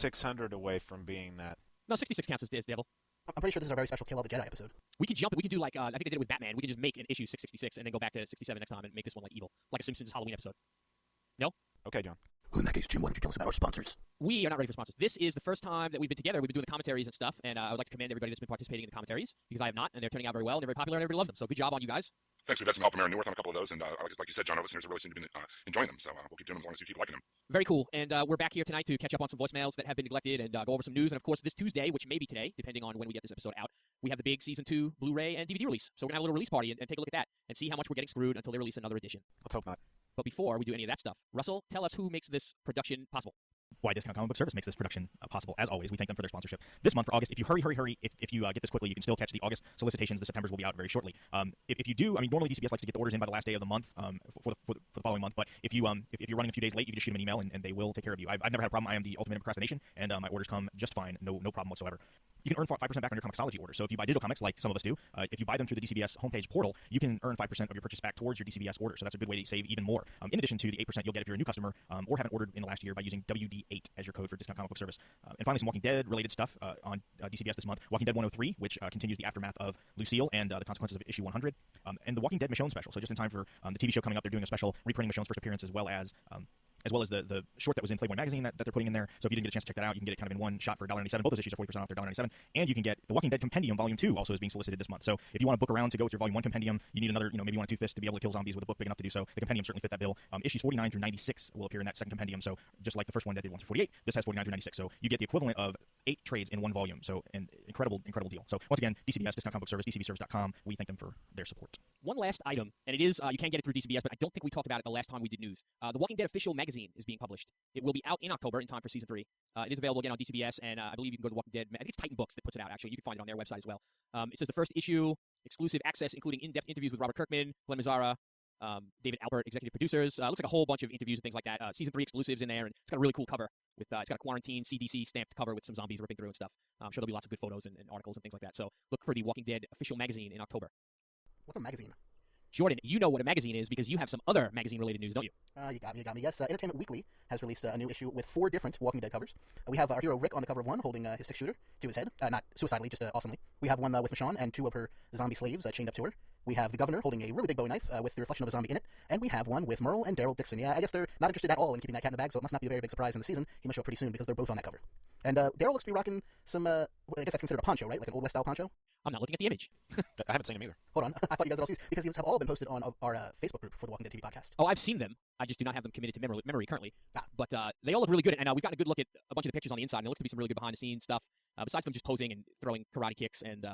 600 away from being that. No, 66 counts as Devil. I'm pretty sure this is our very special Kill All the Jedi episode. We could jump it. We could do like, I think they did it with Batman. We could just make an issue 666 and then go back to 67 next time and make this one like evil. Like a Simpsons Halloween episode. No? Okay, John. Well, in that case, Jim, why don't you tell us about our sponsors? We are not ready for sponsors. This is the first time that we've been together. We've been doing the commentaries and stuff, and I would like to commend everybody that's been participating in the commentaries, because I have not, and they're turning out very well, and they're very popular, and everybody loves them. So good job on you guys. Thanks. We've had some help from Aaron Neworth on a couple of those, and like you said, John, our listeners really seem to be enjoying them, so we'll keep doing them as long as you keep liking them. Very cool. And we're back here tonight to catch up on some voicemails that have been neglected and go over some news. And, of course, this Tuesday, which may be today, depending on when we get this episode out, we have the big Season 2 Blu-ray and DVD release. So we're going to have a little release party and take a look at that and see how much we're getting screwed until they release another edition. Let's hope not. But before we do any of that stuff, Russell, tell us who makes this production possible. Why Discount Comic Book Service makes this production possible. As always, we thank them for their sponsorship. This month for August, if you hurry, if you get this quickly, you can still catch the August solicitations. The September's will be out very shortly. If you do, I mean, normally DCBS likes to get the orders in by the last day of the month for the following month. But if you're running a few days late, you can just shoot them an email and they will take care of you. I've never had a problem. I am the ultimate in procrastination, and my orders come just fine. No problem whatsoever. You can earn 5% back on your Comixology order. So if you buy digital comics, like some of us do, if you buy them through the DCBS homepage portal, you can earn 5% of your purchase back towards your DCBS order. So that's a good way to save even more. In addition to the 8% you'll get if you're a new customer or haven't ordered in the last year by using WD8 as your code for Discount Comic Book Service. And finally, some Walking Dead related stuff on DCBS this month. Walking Dead 103, which continues the aftermath of Lucille and the consequences of issue 100, and the Walking Dead Michonne special. So just in time for the TV show coming up, they're doing a special reprinting Michonne's first appearance as well as the short that was in Playboy magazine that they're putting in there. So if you didn't get a chance to check that out, you can get it kind of in one shot for $1.97. Both those issues are 40% off. They're $1.97. And you can get the Walking Dead Compendium Volume 2 also is being solicited this month. So if you want to book around to go with your Volume 1 Compendium, you need another, maybe 1 or 2 fists to be able to kill zombies with a book big enough to do so. The Compendium certainly fit that bill. Issues 49 through 96 will appear in that second Compendium. So just like the first one that did 1 through 48, this has 49 through 96. So you get the equivalent of 8 trades in one volume. So an incredible deal. So once again, DCBS, Discount Comic Book Service, DCBService.com. We thank them for their support. One last item, and it is, you can get it through DCBS, but I don't think we talked about it the last time we did news. The Walking Dead official magazine is being published. It will be out in October in time for Season 3. It is available again on DCBS, and I believe you can go to Walking Dead. I think it's Titan Books that puts it out, actually. You can find it on their website as well. It says the first issue, exclusive access, including in-depth interviews with Robert Kirkman, Glenn Mazzara, David Albert, executive producers. Looks like a whole bunch of interviews and things like that. Season 3 exclusives in there, and it's got a really cool cover. It's got a quarantine CDC stamped cover with some zombies ripping through and stuff. I'm sure there'll be lots of good photos and articles and things like that. So look for the Walking Dead official magazine in October. What's a magazine? Jordan, you know what a magazine is because you have some other magazine-related news, don't you? You got me. Yes, Entertainment Weekly has released a new issue with 4 different Walking Dead covers. We have our hero Rick on the cover of one, holding his 6-shooter to his head. Not suicidally, just awesomely. We have one with Michonne and 2 of her zombie slaves chained up to her. We have the governor holding a really big Bowie knife with the reflection of a zombie in it. And we have one with Merle and Daryl Dixon. Yeah, I guess they're not interested at all in keeping that cat in the bag, so it must not be a very big surprise in the season. He must show up pretty soon because they're both on that cover. And Daryl looks to be rocking some, I guess that's considered a poncho, right? Like an Old West style poncho? I'm not looking at the image. I haven't seen him either. Hold on. I thought you guys had all seen because these have all been posted on our Facebook group for the Walking Dead TV podcast. Oh, I've seen them. I just do not have them committed to memory currently. But they all look really good, and we've gotten a good look at a bunch of the pictures on the inside, and it looks to be some really good behind-the-scenes stuff, besides them just posing and throwing karate kicks and,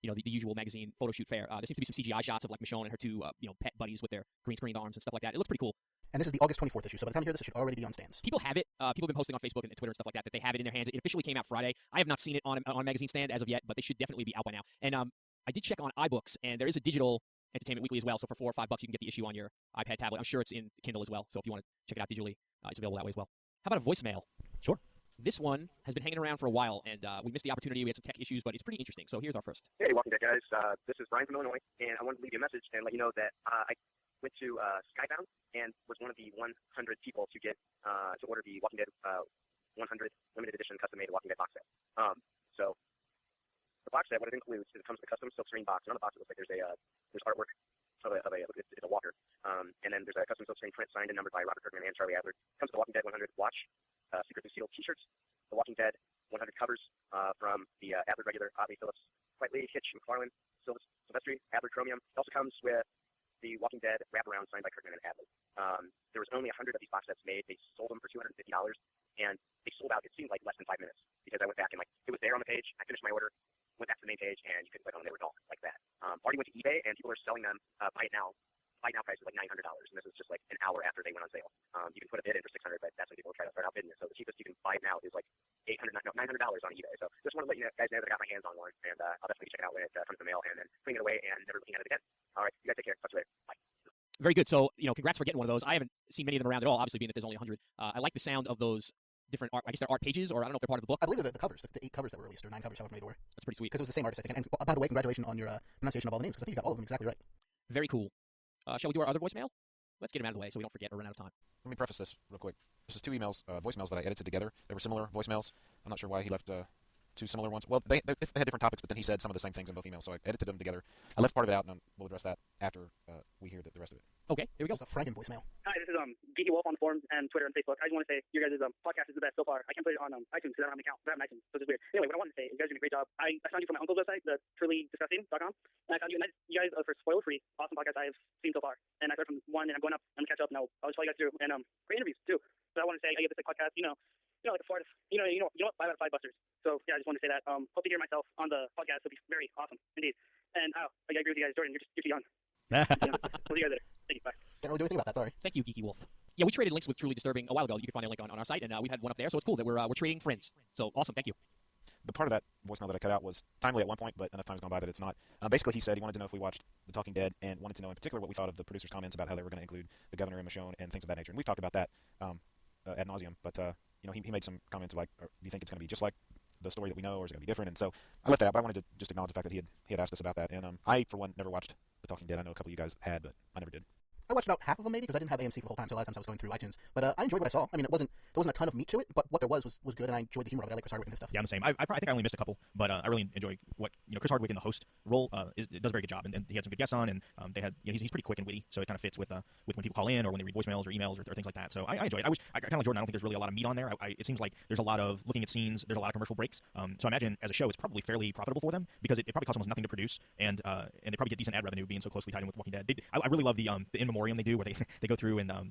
the usual magazine photo shoot fare. There seems to be some CGI shots of, like, Michonne and her 2, pet buddies with their green-screened arms and stuff like that. It looks pretty cool. And this is the August 24th issue, so by the time you hear this, it should already be on stands. People have it. People have been posting on Facebook and Twitter and stuff like that they have it in their hands. It officially came out Friday. I have not seen it on a magazine stand as of yet, but they should definitely be out by now. And I did check on iBooks, and there is a digital Entertainment Weekly as well. So for $4 or $5, you can get the issue on your iPad tablet. I'm sure it's in Kindle as well. So if you want to check it out digitally, it's available that way as well. How about a voicemail? Sure. This one has been hanging around for a while, and we missed the opportunity. We had some tech issues, but it's pretty interesting. So here's our first. Hey, Walking Dead guys. This is Brian from Illinois, and I wanted to leave you a message and let you know that I went to Skybound and was one of the 100 people to get to order the Walking Dead 100 limited edition custom-made Walking Dead box set. So the box set, what it includes is it comes with a custom silkscreen box. And on the box, it looks like there's artwork of it's a walker, and then there's a custom silkscreen print signed and numbered by Robert Kirkman and Charlie Adler. It comes with the Walking Dead 100 watch, secretly sealed T-shirts, the Walking Dead 100 covers from the Adler regular, Avi Phillips, Whiteley, Hitch, McFarlane, Silvestri, Adler Chromium. It also comes with the Walking Dead wraparound signed by Kirkman and Adler. There was only 100 of these box sets made. They sold them for $250, and they sold out, it seemed like less than 5 minutes, because I went back and it was there on the page. I finished my order, went back to the main page, and you couldn't click on them. They were gone like that. Already went to eBay, and people are selling them buy it now price is like $900, and this is just like an hour after they went on sale. You can put a bid in for $600, but that's when people try to start out bidding it. So the cheapest you can buy it now is like $900 on eBay. So just want to let you guys know that I got my hands on one, and I'll definitely check it out when it comes in the mail, and then putting it away and never looking at it again. All right, you guys take care. Talk to you later. Bye. Very good. So, congrats for getting one of those. I haven't seen many of them around at all, obviously being that there's only 100. I like the sound of those different art. I guess they're art pages, or I don't know if they're part of the book. I believe they're the covers, the 8 covers that were released, or 9 covers, however many there were. That's pretty sweet. Because it was the same artist, I think. And by the way, congratulations on your pronunciation of all the names, because I think you got all of them exactly right. Very cool. Shall we do our other voicemail? let's get them out of the way so we don't forget or run out of time. Let me preface this real quick. This is two voicemails that I edited together. They were similar voicemails. I'm not sure why he left two similar ones. Well, they had different topics, but then he said some of the same things in both emails, so I edited them together. I left part of it out, and we'll address that after we hear the rest of it. Okay, here we go. It's a Franken voicemail. Hi, this is Geeky Wolf on the forums and Twitter and Facebook. I just want to say your guys' podcast is the best so far. I can't put it on iTunes because I don't have an account. I don't have an iTunes, so it's weird. Anyway, what I wanted to say is you guys are doing a great job. I found you from my uncle's website, the truly-disgusting.com, and I found you. And you guys, for spoiler-free, awesome podcast I have seen so far. And I started from one, and I'm going up. I'm going to catch up, and I'll follow you guys through. And great interviews, too. So I want to say I give this a podcast, like a Florida, you know what, 5 out of 5 busters. So, yeah, I just want to say that. Hope to hear myself on the podcast. It'll be very awesome, indeed. And I agree with you guys, Jordan. You're too young. We'll see you guys later. Thank you. Bye. Can't really do anything about that, sorry. Thank you, Geeky Wolf. Yeah, we traded links with Truly Disturbing a while ago. You can find a link on our site, and we've had one up there, so it's cool that we're trading friends. So awesome, thank you. The part of that voicemail that I cut out was timely at one point, but enough time's gone by that it's not. Basically, he said he wanted to know if we watched The Talking Dead and wanted to know in particular what we thought of the producers' comments about how they were going to include the governor and Michonne and things of that nature. And we've talked about that ad nauseum, but he made some comments like, do you think it's going to be just like the story that we know, or is it going to be different? And so I left that out, but I wanted to just acknowledge the fact that he had asked us about that. And I, for one, never watched The Talking Dead. I know a couple of you guys had, but I never did. I watched about half of them maybe because I didn't have AMC for the whole time, so a lot of times I was going through iTunes. But I enjoyed what I saw. I mean, there wasn't a ton of meat to it, but what there was good, and I enjoyed the humor of it. I like Chris Hardwick and his stuff. Yeah, I'm the same. I think I only missed a couple, but I really enjoy what Chris Hardwick in the host role does a very good job, and he had some good guests on, and they had he's pretty quick and witty, so it kind of fits with when people call in or when they read voicemails or emails or things like that. So I enjoy it. I kind of like Jordan. I don't think there's really a lot of meat on there. It seems like there's a lot of looking at scenes. There's a lot of commercial breaks. So I imagine as a show, it's probably fairly profitable for them because it probably costs almost nothing to produce, and they probably get decent ad revenue being so closely tied in with Walking Dead. I really love the in memoriam they do where they go through and go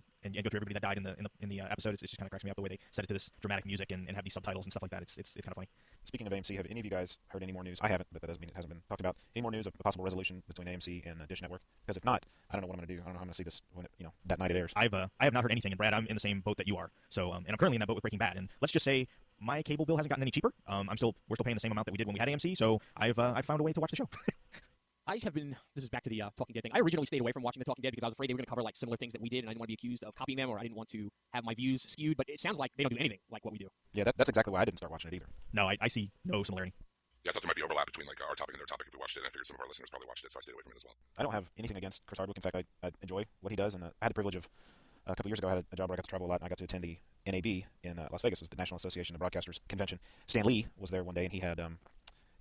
through everybody that died in the episode. It just kind of cracks me up the way they set it to this dramatic music and have these subtitles and stuff like that. It's kind of funny. Speaking of AMC, have any of you guys heard any more news? I haven't, but that doesn't mean it hasn't been talked about. Any more news of the possible resolution between AMC and the Dish Network? Because if not, I don't know what I'm going to do. I don't know how I'm going to see this when that night it airs. I have not heard anything, and Brad, I'm in the same boat that you are. So and I'm currently in that boat with Breaking Bad. And let's just say my cable bill hasn't gotten any cheaper. We're still paying the same amount that we did when we had AMC. So I've found a way to watch the show. I have been. This is back to the Talking Dead thing. I originally stayed away from watching The Talking Dead because I was afraid they were going to cover like similar things that we did, and I didn't want to be accused of copying them, or I didn't want to have my views skewed. But it sounds like they don't do anything like what we do. Yeah, that's exactly why I didn't start watching it either. No, I see no similarity. Yeah, I thought there might be overlap between like our topic and their topic if we watched it. And I figured some of our listeners probably watched it, so I stayed away from it as well. I don't have anything against Chris Hardwick. In fact, I enjoy what he does, and I had the privilege of a couple years ago. I had a job where I got to travel a lot, and I got to attend the NAB in Las Vegas. It was the National Association of Broadcasters convention. Stan Lee was there one day, and he had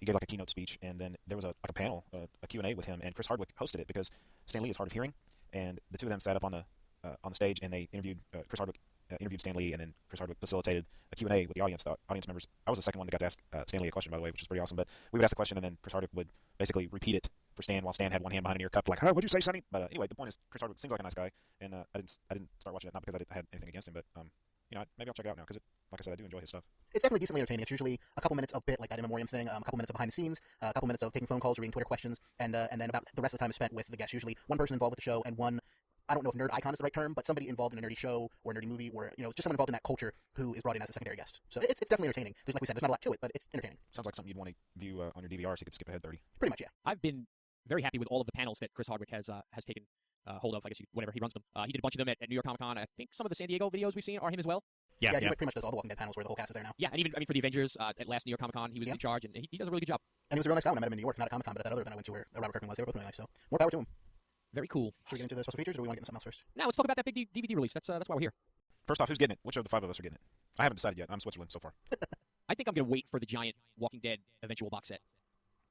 he gave like a keynote speech, and then there was a panel, a Q&A with him, and Chris Hardwick hosted it because Stan Lee is hard of hearing, and the two of them sat up on the stage, and they interviewed Chris Hardwick. Interviewed Stan Lee, and then Chris Hardwick facilitated a Q&A with the audience members. I was the second one that got to ask Stan Lee a question, by the way, which is pretty awesome. But we would ask the question, and then Chris Hardwick would basically repeat it for Stan while Stan had one hand behind an ear cupped, like, "What'd you say, Sonny?" But anyway, the point is, Chris Hardwick seems like a nice guy, and I didn't start watching it not because I had anything against him, but maybe I'll check it out now because, like I said, I do enjoy his stuff. It's definitely decently entertaining. It's usually a couple minutes of bit like that in memoriam thing, a couple minutes of behind the scenes, a couple minutes of taking phone calls or reading Twitter questions, and then about the rest of the time is spent with the guests. Usually one person involved with the show and one. I don't know if nerd icon is the right term, but somebody involved in a nerdy show or a nerdy movie, or just someone involved in that culture who is brought in as a secondary guest. So it's definitely entertaining. Like we said, there's not a lot to it, but it's entertaining. Sounds like something you'd want to view on your DVR so you could skip ahead 30. Pretty much, yeah. I've been very happy with all of the panels that Chris Hardwick has taken hold of. I guess whatever he runs them. He did a bunch of them at New York Comic Con. I think some of the San Diego videos we've seen are him as well. Yeah, he pretty much does all the Walking Dead panels where the whole cast is there now. Yeah, and even for the Avengers at last New York Comic Con, he was in charge, and he does a really good job. And he was a real nice guy when I met him in New York, not at Comic Con, but at that other event I went to where Robert Kirkman was. They were both really nice. So more power to him. Very cool. Should we get into the special features, or do we want to get into something else first? Now let's talk about that big DVD release. That's why we're here. First off, who's getting it? Which of the 5 of us are getting it? I haven't decided yet. I'm Switzerland so far. I think I'm going to wait for the giant Walking Dead eventual box set.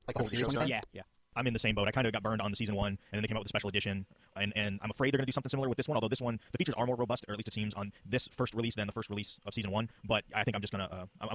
Like the whole series? Yeah. I'm in the same boat. I kind of got burned on the season 1, and then they came out with a special edition, and I'm afraid they're going to do something similar with this one, although this one, the features are more robust, or at least it seems, on this first release than the first release of season 1, but I think I'm just going to, I'm